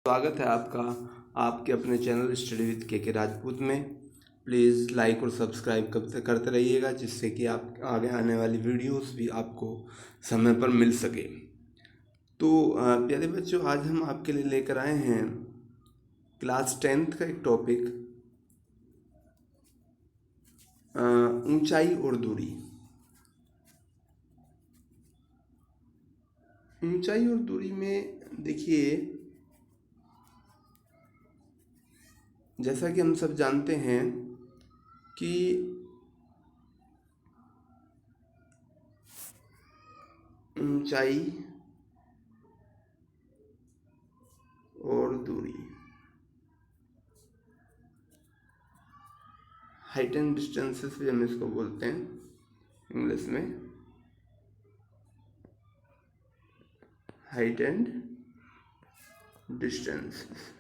स्वागत है आपका आपके अपने चैनल स्टडी विद के राजपूत में। प्लीज़ लाइक और सब्सक्राइब करते रहिएगा, जिससे कि आप आगे आने वाली वीडियोस भी आपको समय पर मिल सके। तो प्यारे बच्चों, आज हम आपके लिए लेकर आए हैं क्लास 10th का एक टॉपिक, ऊंचाई और दूरी। ऊंचाई और दूरी में देखिए, जैसा कि हम सब जानते हैं कि ऊंचाई और दूरी, हाइट एंड डिस्टेंसेस भी हम इसको बोलते हैं इंग्लिश में, हाइट एंड डिस्टेंसेस।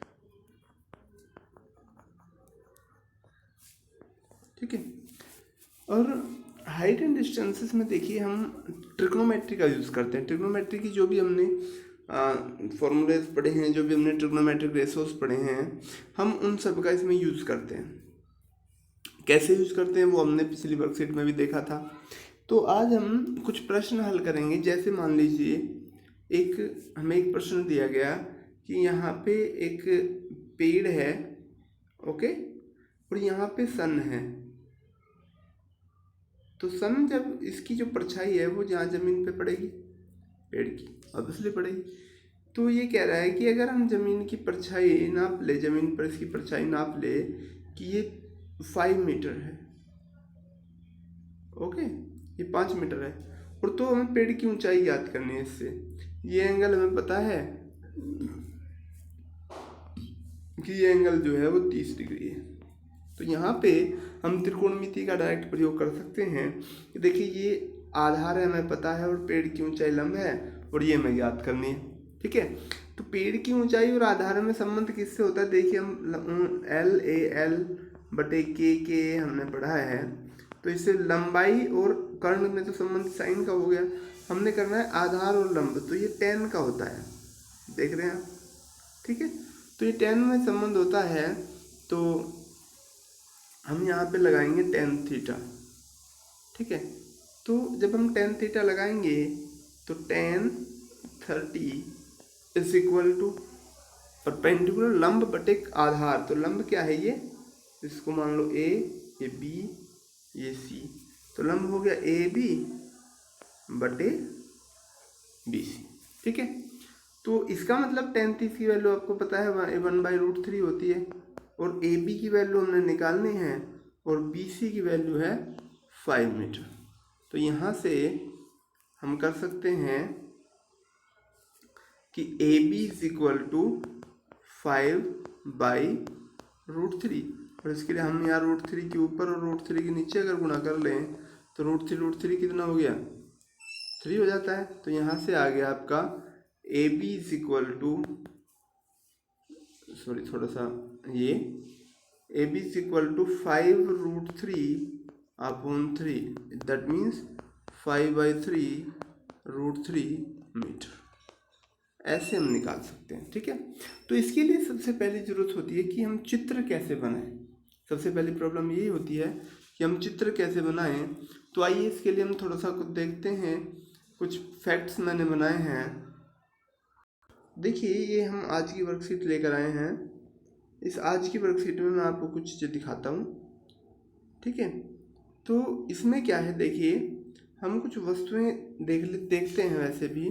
ठीक है। और हाइट एंड डिस्टेंसेस में देखिए, हम ट्रिग्नोमेट्री का यूज़ करते हैं। ट्रिग्नोमेट्री की जो भी हमने फॉर्मूलेज पढ़े हैं, जो भी हमने ट्रिग्नोमेट्रिक रेशोस पढ़े हैं, हम उन सब का इसमें यूज़ करते हैं। कैसे यूज़ करते हैं वो हमने पिछली वर्कशीट में भी देखा था। तो आज हम कुछ प्रश्न हल करेंगे। जैसे मान लीजिए हमें एक प्रश्न दिया गया कि यहाँ पे एक पेड़ है, ओके, और यहाँ पे सन है। तो सन जब इसकी जो परछाई है वो जहाँ ज़मीन पे पड़ेगी, पेड़ की ऑब्वियसली पड़ेगी। तो ये कह रहा है कि अगर हम ज़मीन की परछाई नाप ले, ज़मीन पर इसकी परछाई नाप ले कि ये 5 मीटर है, ओके, ये 5 मीटर है, और तो हमें पेड़ की ऊंचाई याद करनी है। इससे ये एंगल हमें पता है कि ये एंगल जो है वो 30 डिग्री है। तो यहाँ पे हम त्रिकोणमिति का डायरेक्ट प्रयोग कर सकते हैं। देखिए, ये आधार है हमें पता है, और पेड़ की ऊंचाई लंब है, और ये हमें याद करनी है। ठीक है। तो पेड़ की ऊंचाई और आधार में संबंध किससे होता है? देखिए, हम LAL बटे के हमने पढ़ा है। तो इससे लंबाई और कर्ण में तो संबंध साइन का हो गया। हमने करना है आधार और लंब, तो ये tan का होता है, देख रहे हैं आप। ठीक है। तो ये tan में संबंध होता है, तो हम यहाँ पे लगाएंगे tan थीटा। ठीक है। तो जब हम tan थीटा लगाएंगे तो tan 30 is equal to perpendicular लंब बटे आधार। तो लंब क्या है? ये, इसको मान लो A, ये B, ये C। तो लंब हो गया AB बटे BC। ठीक है। तो इसका मतलब tan 30 की वैल्यू आपको पता है 1/√3 होती है, और AB की वैल्यू हमने निकालनी है, और BC की वैल्यू है 5 मीटर। तो यहाँ से हम कर सकते हैं कि AB इज इक्वल टू 5/√3, और इसके लिए हम यहाँ √3 के ऊपर और √3 के नीचे अगर गुणा कर लें तो √3 कितना हो गया? 3 हो जाता है। तो यहाँ से आ गया आपका AB is equal to, sorry थोड़ा सा, ये AB is equal to 5√3/3, that means 5/3√3 metre. ऐसे हम निकाल सकते हैं। ठीक है। तो इसके लिए सबसे पहली ज़रूरत होती है कि हम चित्र कैसे बनाएं। सबसे पहली प्रॉब्लम यही होती है कि हम चित्र कैसे बनाएं। तो आइए इसके लिए हम थोड़ा सा कुछ देखते हैं। कुछ फैक्ट्स मैंने बनाए हैं। देखिए, ये हम आज की वर्कशीट लेकर आए हैं। इस आज की वर्कशीट में मैं आपको कुछ चीज़ दिखाता हूँ। ठीक है। तो इसमें क्या है, देखिए, हम कुछ वस्तुएं देखते हैं वैसे भी,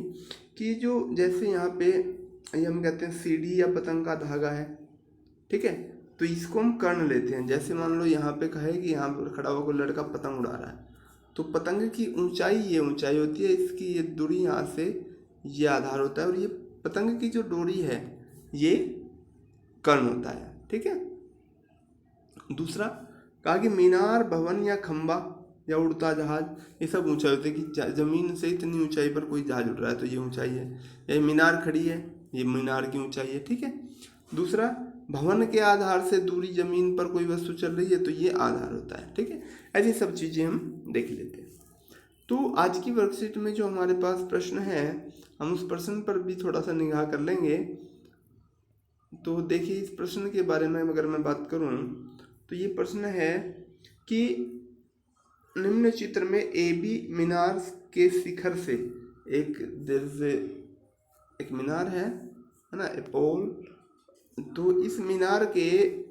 कि जो जैसे यहाँ पे ये हम कहते हैं सीढ़ी या पतंग का धागा है। ठीक है। तो इसको हम कर्ण लेते हैं। जैसे मान लो यहाँ पे कहे कि यहाँ पर खड़ा होकर लड़का पतंग उड़ा रहा है, तो पतंग की ऊंचाई, ये ऊंचाई होती है, इसकी ये दूरी यहाँ से ये आधार होता है, और ये पतंग की जो डोरी है ये कर्ण होता है। ठीक है। दूसरा कहा कि मीनार, भवन या खंबा या उड़ता जहाज, ये सब ऊंचाई होती है कि जमीन से इतनी ऊंचाई पर कोई जहाज उड़ रहा है तो ये ऊंचाई है। ये मीनार खड़ी है, ये मीनार की ऊंचाई है। ठीक है। दूसरा, भवन के आधार से दूरी, जमीन पर कोई वस्तु चल रही है तो ये आधार होता है। ठीक है। ऐसी सब चीज़ें हम देख लेते हैं। तो आज की वर्कशीट में जो हमारे पास प्रश्न है, हम उस प्रश्न पर भी थोड़ा सा निगाह कर लेंगे। तो देखिए इस प्रश्न के बारे में अगर मैं बात करूं तो ये प्रश्न है कि निम्न चित्र में ए बी मीनार के शिखर से एक मीनार है ना, ए पोल। तो इस मीनार के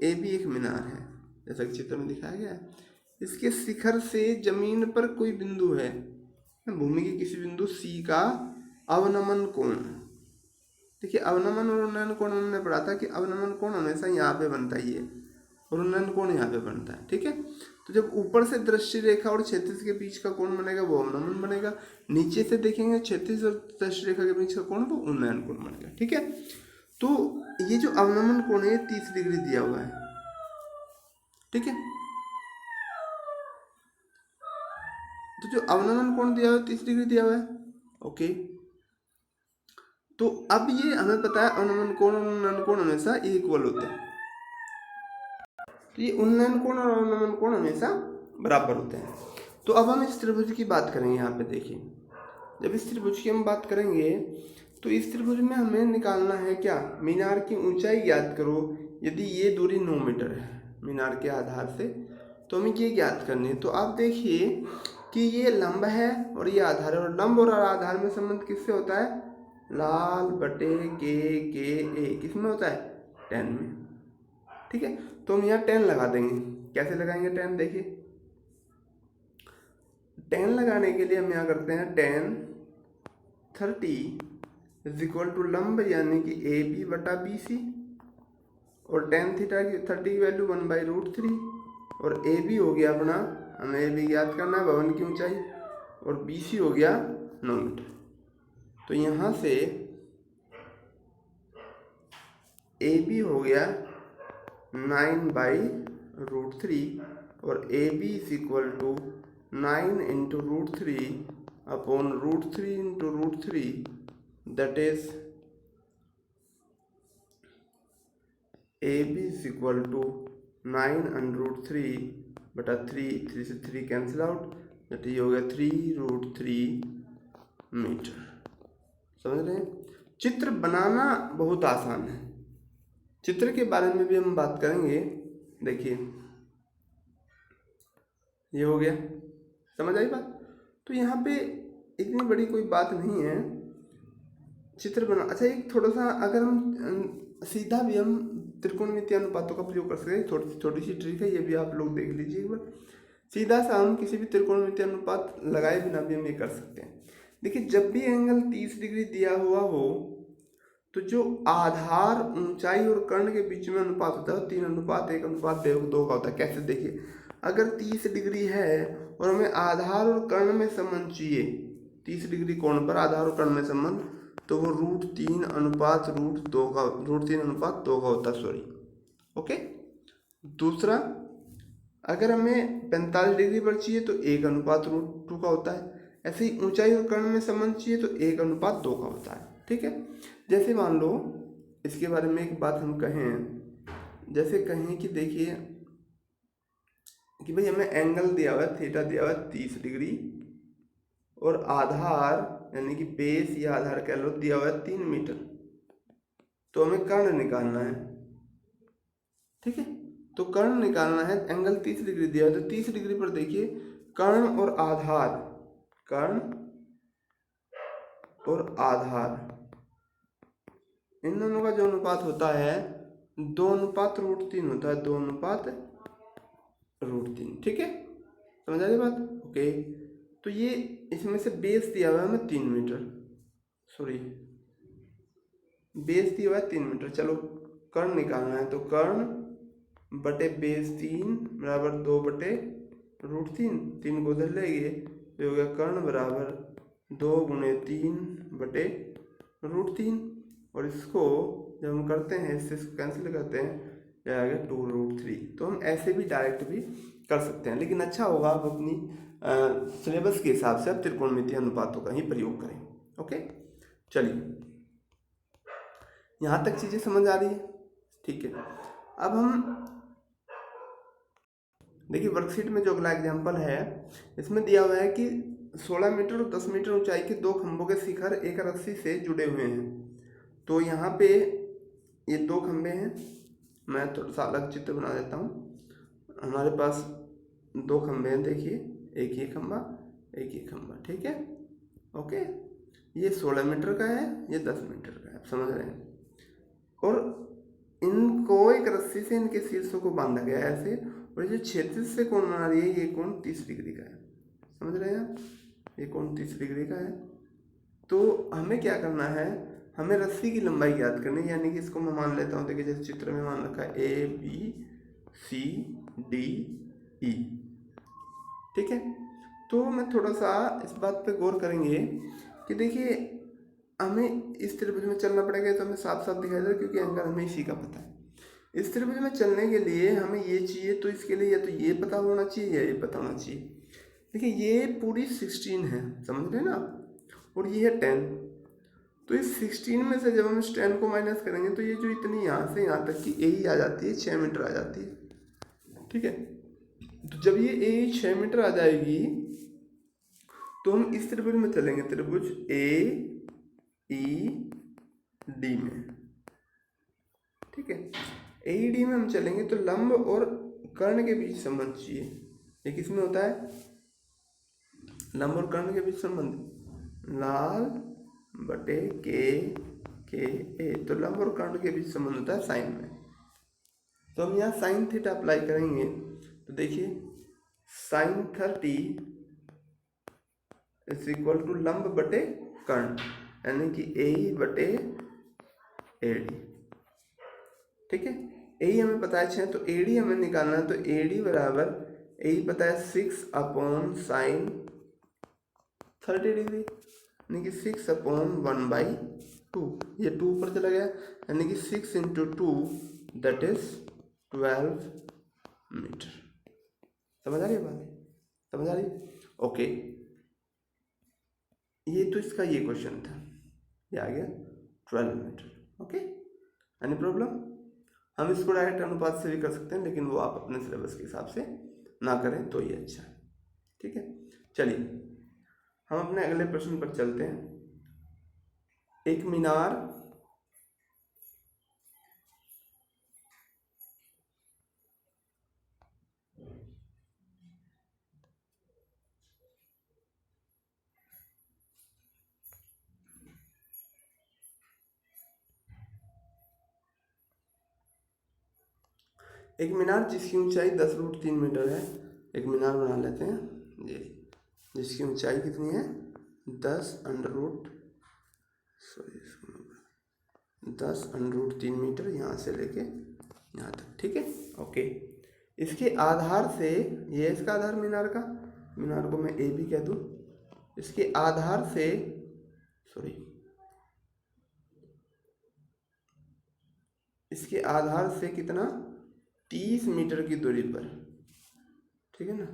ए बी एक मीनार है जैसा कि चित्र में दिखाया गया है। इसके शिखर से जमीन पर कोई बिंदु है, भूमि के किसी बिंदु सी का अवनमन कोण। देखिए अवनमन और उन्नयन कोण हमने पढ़ा था कि अवनमन कोण हमेशा यहाँ पे बनता ही है और उन्नयन कोण यहाँ पे बनता है, ठीक है। तो जब ऊपर से दृष्टि रेखा और क्षैतिज के बीच का कोण बनेगा वो अवनमन बनेगा, नीचे से देखेंगे क्षैतिज और दृष्टि रेखा के बीच का कोण वो उन्नयन कोण बनेगा, ठीक है। तो ये जो अवनमन कोण है 30 डिग्री दिया हुआ है, ठीक है। तो जो अवनमन कोण दिया हुआ है 30 डिग्री दिया हुआ है, ओके। तो अब ये हमें पता है अवनमन कोण और उन्नयन कोण हमेशा इक्वल होते हैं। तो ये उन्नयन कोण और अवनमन कोण हमेशा बराबर होते हैं। तो अब हम इस त्रिभुज की बात करेंगे। यहाँ पे देखिए जब इस त्रिभुज की हम बात करेंगे तो इस त्रिभुज में हमें निकालना है क्या, मीनार की ऊंचाई ज्ञात करो। यदि ये दूरी 9 मीटर है मीनार के आधार से तो हमें ये ज्ञात करनी है। तो आप देखिए कि ये लंब है और ये आधार है, और लंब और आधार में संबंध किससे होता है, लाल बटे के ए किसमें होता है, 10 में, ठीक है। तो हम यहाँ 10 लगा देंगे। कैसे लगाएंगे 10, देखिए 10 लगाने के लिए हम यहाँ करते हैं 10 30 इज इक्वल टू लंब यानी कि ए बी बटा बी सी, और tan थीटा की 30 की वैल्यू 1/√3, और ए बी हो गया अपना, हमें ए बी याद करना है भवन की ऊंचाई, और बी सी हो गया 9 मीटर। तो यहाँ से ए बी हो गया 9/√3 और A B is equal to 9 into √3 upon √3 into √3 that is A B is equal to 9√3 बटा 3 से 3 कैंसिल आउट, दैट ये हो गया 3√3 मीटर। समझ रहे हैं। चित्र बनाना बहुत आसान है, चित्र के बारे में भी हम बात करेंगे। देखिए ये हो गया, समझ आई बात। तो यहाँ पे इतनी बड़ी कोई बात नहीं है चित्र बना। अच्छा एक थोड़ा सा अगर हम सीधा भी हम त्रिकोणमितीय अनुपातों का प्रयोग कर सकते हैं, छोटी सी ट्रिक है, ये भी आप लोग देख लीजिए एक बार। सीधा सा हम किसी भी त्रिकोणमितीय अनुपात लगाए बिना भी हम ये कर सकते हैं। देखिए जब भी एंगल 30 डिग्री दिया हुआ हो तो जो आधार ऊंचाई और कर्ण के बीच में अनुपात होता है 3:1:2 का होता है। कैसे, देखिए अगर 30 डिग्री है और हमें आधार और कर्ण में संबंध चाहिए, 30 डिग्री कोण पर आधार और कर्ण में संबंध, तो वो √3:2 का होता है, सॉरी, ओके। दूसरा अगर हमें 45 डिग्री पर चाहिए तो 1:√2 का होता है। ऐसे ही ऊंचाई और कर्ण में संबंध चाहिए तो 1:2 का होता है, ठीक है। जैसे मान लो इसके बारे में एक बात हम कहें, जैसे कहें कि देखिए कि भाई हमें एंगल दिया हुआ है, थीटा दिया हुआ है 30 डिग्री, और आधार यानी कि बेस या आधार कह लो दिया हुआ है 3 मीटर, तो हमें कर्ण निकालना है, ठीक है। तो कर्ण निकालना है, एंगल 30 डिग्री दिया है तो 30 डिग्री पर देखिए कर्ण और आधार इन दोनों का जो अनुपात होता है 2:√3 होता है, 2:√3, ठीक है। समझ आ रही बात, ओके। तो ये इसमें से बेस दिया हुआ है हमें 3 मीटर, सॉरी बेस दिया हुआ है 3 मीटर। चलो कर्ण निकालना है, तो कर्ण बटे बेस 3 बराबर 2/√3, 3 को उधर लेंगे तो हो गया कर्ण बराबर 2 × 3/√3, और इसको जब हम करते हैं इससे कैंसिल करते हैं यह आ गया 2√3। तो हम ऐसे भी डायरेक्ट भी कर सकते हैं, लेकिन अच्छा होगा आप अपनी सिलेबस के हिसाब से आप त्रिकोणमितीय अनुपातों का ही प्रयोग करें, ओके। चलिए यहाँ तक चीज़ें समझ आ रही है, ठीक है। अब हम देखिए वर्कशीट में जो अगला एग्जाम्पल है इसमें दिया हुआ है कि 16 मीटर और 10 मीटर ऊंचाई के 2 खंभों के शिखर एक रस्सी से जुड़े हुए हैं। तो यहाँ पे ये दो खंबे हैं, मैं थोड़ा सा अलग चित्र बना देता हूँ। हमारे पास दो खंबे हैं, देखिए, एक ये खंबा, एक ये खंबा, ठीक है, ओके। ये 16 मीटर का है, ये 10 मीटर का है, आप समझ रहे हैं। और इनको एक रस्सी से इनके शीर्षों को बांधा गया है ऐसे, और ये जो क्षैतिज से कोण बना रही है, ये कोण 30 डिग्री का है, समझ रहे हैं आप, ये कोण 30 डिग्री का है। तो हमें क्या करना है, हमें रस्सी की लंबाई याद करनी है, यानी कि इसको मैं मान लेता हूँ, देखिए जैसे चित्र में मान रखा है ABCDE, ठीक है। तो मैं थोड़ा सा इस बात पे गौर करेंगे कि देखिए हमें इस त्रिभुज में चलना पड़ेगा, तो हमें साफ साफ दिखाई दे रहा है क्योंकि एंगल हमें इसी का पता है। इस त्रिभुज में चलने के लिए हमें ये चाहिए, तो इसके लिए या तो ये पता होना चाहिए या ये पता होना चाहिए। देखिए ये पूरी 16 है, समझ रहे हैं ना आप, और ये है 10। तो इस 16 में से जब हम इस 10 को माइनस करेंगे तो ये जो इतनी यहाँ से यहाँ तक की ए आ जाती है, 6 मीटर आ जाती है, ठीक है। तो जब ये ए 6 मीटर आ जाएगी तो हम इस त्रिभुज में चलेंगे, त्रिभुज AED में, ठीक है। AED में हम चलेंगे तो लंब और कर्ण के बीच संबंध चाहिए। ये किसमें होता है, लंब और कर्ण के बीच संबंध, लाल बटे के ए, तो लंब और कर्ण के बीच संबंध होता है साइन में। तो हम यहाँ साइन थीटा अप्लाई करेंगे, तो देखिए साइन 30 इज इक्वल टू लंब बटे कर्ण, यानी कि AE बटे AD, ठीक है। AE हमें पता है 6, तो AD हमें निकालना है, तो AD बराबर AE पता है 6/sin 30 डिग्री, यानी कि 6/1/2, ये 2 ऊपर चला गया, यानी कि 6 × 2 दैट इज 12 मीटर। समझ आ रही है बात, समझ आ रही, ओके। ये तो इसका ये क्वेश्चन था, ये आ गया 12 मीटर, ओके। एनी प्रॉब्लम, हम इसको डायरेक्ट अनुपात से भी कर सकते हैं, लेकिन वो आप अपने सिलेबस के हिसाब से ना करें तो ये अच्छा है, ठीक है। चलिए हम अपने अगले प्रश्न पर चलते हैं। एक मीनार जिसकी ऊंचाई 10√3 मीटर है, एक मीनार बना लेते हैं ये, जिसकी ऊंचाई कितनी है 10√3 मीटर, यहाँ से लेके यहाँ तक, ठीक है, ओके। इसके आधार से, ये इसका आधार मीनार का, मीनार को मैं ए भी कह दूँ, इसके आधार से, सॉरी, इसके आधार से कितना 30 मीटर की दूरी पर, ठीक है ना,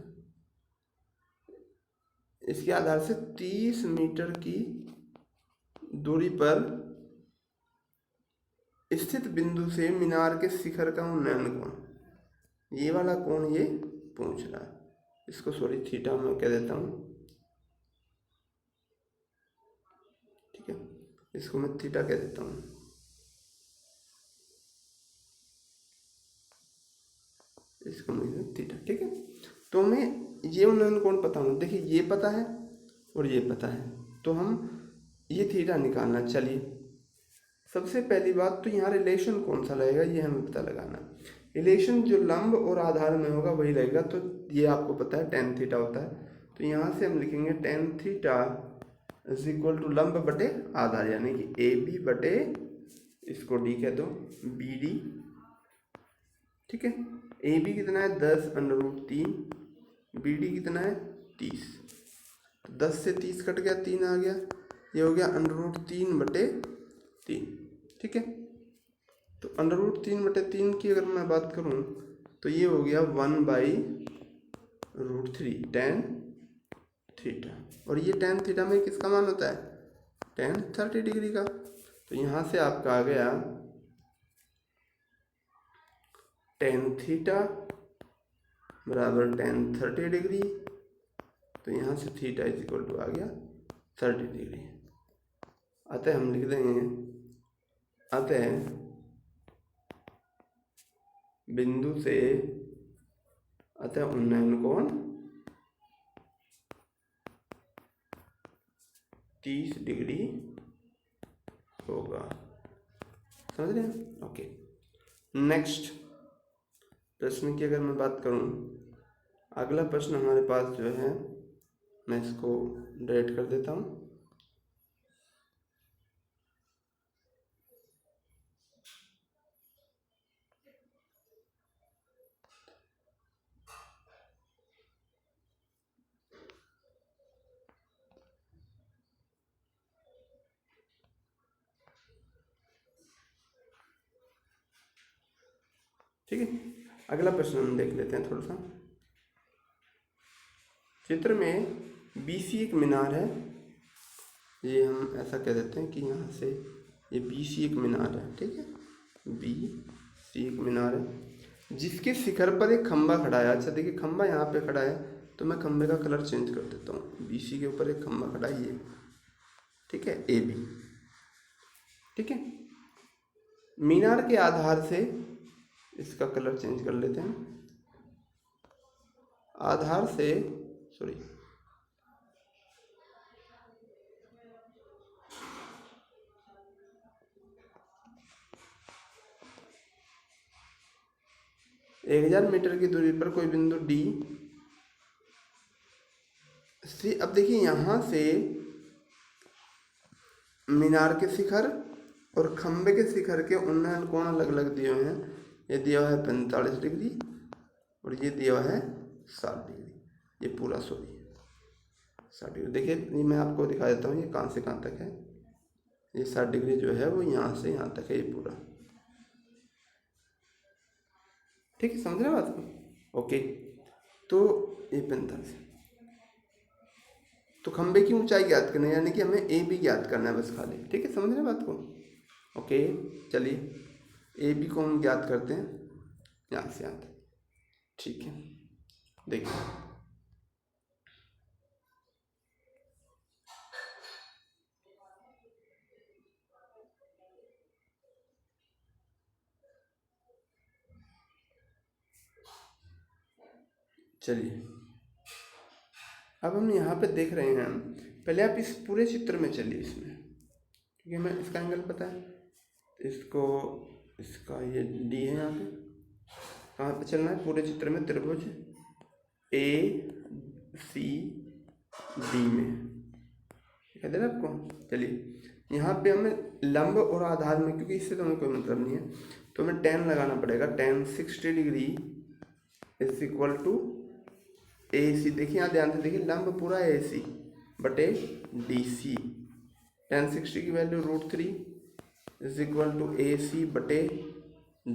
इसके आधार से 30 मीटर की दूरी पर स्थित बिंदु से मीनार के शिखर का उन्नयन कोण, ये वाला कोण ये पूछ रहा है, इसको सॉरी थीटा में कह देता हूँ, ठीक है, इसको मैं थीटा कह देता हूँ, इसको मैं थीटा, ठीक है। तो हमें ये उन्नयन कोण पता होना, देखिए ये पता है और ये पता है, तो हम ये थीटा निकालना। चलिए सबसे पहली बात तो यहाँ रिलेशन कौन सा रहेगा ये हमें पता लगाना। रिलेशन जो लंब और आधार में होगा वही रहेगा, तो ये आपको पता है tan थीटा होता है, तो यहाँ से हम लिखेंगे tan theta is equal to लंब बटे आधार, यानी कि AB बटे, इसको D कह दो, BD, ठीक है। AB कितना है 10√3, BD कितना है 30, तो 10 से 30 कट गया, 3 आ गया, ये हो गया √3/3, ठीक है। तो √3/3 की अगर मैं बात करूं तो ये हो गया 1/√3 tan थीटा, और ये tan थीटा में किसका मान होता है tan 30 डिग्री का, तो यहाँ से आपका आ गया tan थीटा बराबर tan 30 डिग्री, तो यहाँ से थीटा इज इक्वल टू आ गया 30 डिग्री। अतः हम लिख देंगे, अतः बिंदु से, अतः उन्नयन कोण 30 डिग्री होगा। समझ रहे हैं? ओके। नेक्स्ट प्रश्न की अगर मैं बात करूं, अगला प्रश्न हमारे पास जो है, मैं इसको डिलीट कर देता हूं। ठीक है, अगला प्रश्न हम देख लेते हैं थोड़ा सा। चित्र में BC एक मीनार है, ये हम ऐसा कह देते हैं कि यहाँ से ये BC एक मीनार है। ठीक है, BC एक मीनार है जिसके शिखर पर एक खंबा खड़ा है। अच्छा देखिए, खंबा यहाँ पे खड़ा है तो मैं खंबे का कलर चेंज कर देता हूँ। BC के ऊपर एक खंबा खड़ा है ये, ठीक है, AB। ठीक है, मीनार के आधार से इसका कलर चेंज कर लेते हैं। आधार से, सॉरी, एक 1000 मीटर की दूरी पर कोई बिंदु D से, अब देखिए यहाँ से मीनार के शिखर और खंबे के शिखर के उन्नयन कोण अलग अलग दिए हुए हैं। ये दिया हुआ है 45 डिग्री और ये दिया हुआ है 60 डिग्री। ये पूरा, सॉरी, 60 डिग्री। देखिए ये मैं आपको दिखा देता हूँ, ये कहाँ से कहाँ तक है। ये 60 डिग्री जो है वो यहाँ से यहाँ तक है, ये पूरा। ठीक है, समझ रहे बात को? ओके, तो ये 45। तो खंबे की ऊंचाई ज्ञात करनी है, यानी कि हमें AB ज्ञात करना है बस खाली। ठीक है, समझ रहे बात को? ओके, चलिए AB को हम ज्ञात करते हैं यहाँ से यहाँ तक। ठीक है, देखिए चलिए अब हम यहाँ पे देख रहे हैं। पहले आप इस पूरे चित्र में चलिए इसमें, क्योंकि हमें इसका एंगल पता है। इसको, इसका ये D है, यहाँ पे कहाँ पे चलना है पूरे चित्र में? त्रिभुज ACD में, याद है आपको? चलिए यहाँ पे हमें लंब और आधार में, क्योंकि इससे तो हमें कोई मतलब नहीं है, तो हमें tan लगाना पड़ेगा। tan 60 degree is equal to AC। देखिए यहाँ ध्यान से देखिए, लंब पूरा AC बटे DC। tan 60 की value √3 is equal to AC बटे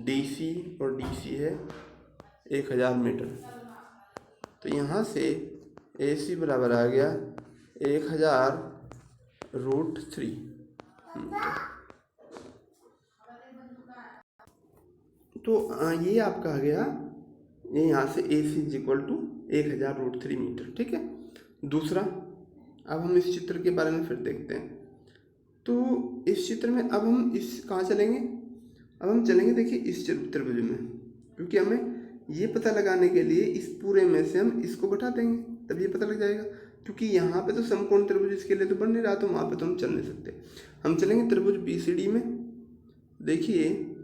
DC, और DC है 1000 मीटर। तो यहाँ से AC बराबर आ गया 1000 √3। तो ये आपका आ गया, ये यहाँ से AC is equal to 1000 √3 metre. ठीक है, दूसरा, अब हम इस चित्र के बारे में फिर देखते हैं। तो इस चित्र में अब हम इस कहाँ चलेंगे? अब हम चलेंगे देखिए इस त्रिभुज में, क्योंकि हमें ये पता लगाने के लिए इस पूरे में से हम इसको घटा देंगे, तब ये पता लग जाएगा। क्योंकि यहाँ पे तो समकोण त्रिभुज इसके लिए तो बन नहीं रहा, तो वहाँ पे तो हम चल नहीं सकते। हम चलेंगे त्रिभुज BCD में। देखिए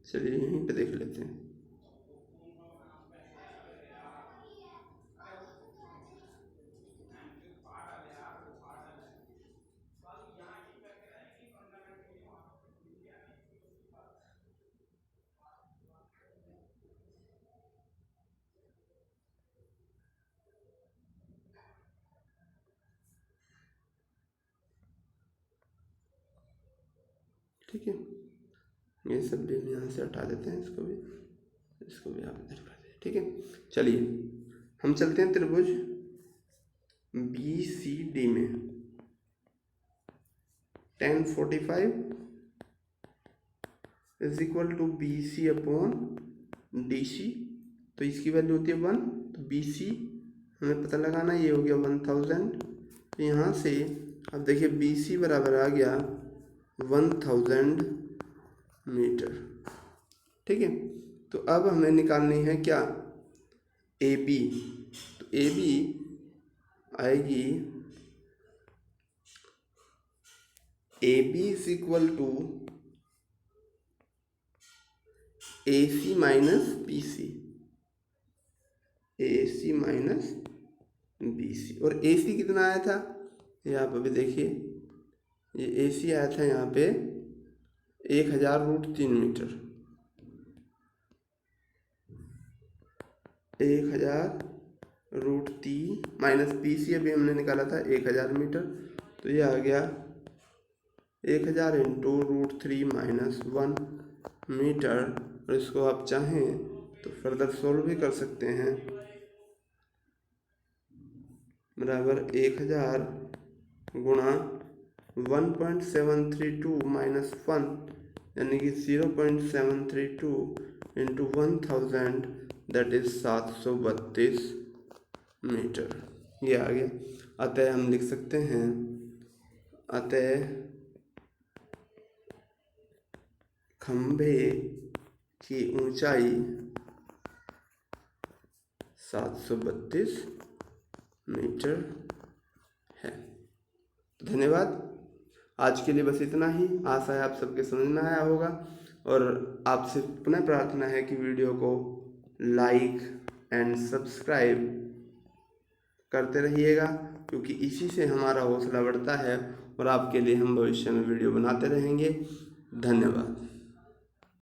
चलिए यहीं पे देख लेते हैं। ठीक है, ये सब भी हम यहाँ से हटा देते हैं, इसको भी आप इधर कर दें। ठीक है, चलिए हम चलते हैं त्रिभुज BCD में। tan 45 is equal to BC upon DC। तो इसकी वैल्यू होती है 1, तो BC हमें पता लगाना, ये हो गया 1000। तो यहाँ से अब देखिए BC बराबर आ गया 1000 मीटर। ठीक है, तो अब हमें निकालनी है क्या, AB। तो AB आएगी, AB is equal to AC minus BC, AC minus BC। और AC कितना आया था यहाँ पर भी देखिए, ये AC आया था यहाँ पे 1000√3 मीटर, 1000√3 माइनस BC अभी हमने निकाला था 1000 मीटर। तो ये आ गया 1000 इंटू √3 माइनस 1 मीटर। और इसको आप चाहें तो फर्दर सोल्व भी कर सकते हैं, बराबर 1000 गुणा 1.732 माइनस 1 यानी कि 0.732 इंटू 1000 दैट इज 732 मीटर, ये आ गया। अतः हम लिख सकते हैं, अतः खंभे की ऊंचाई 732 मीटर है। धन्यवाद, आज के लिए बस इतना ही। आशा है आप सबके समझ में आया होगा, और आपसे पुनः प्रार्थना है कि वीडियो को लाइक एंड सब्सक्राइब करते रहिएगा, क्योंकि इसी से हमारा हौसला बढ़ता है और आपके लिए हम भविष्य में वीडियो बनाते रहेंगे। धन्यवाद।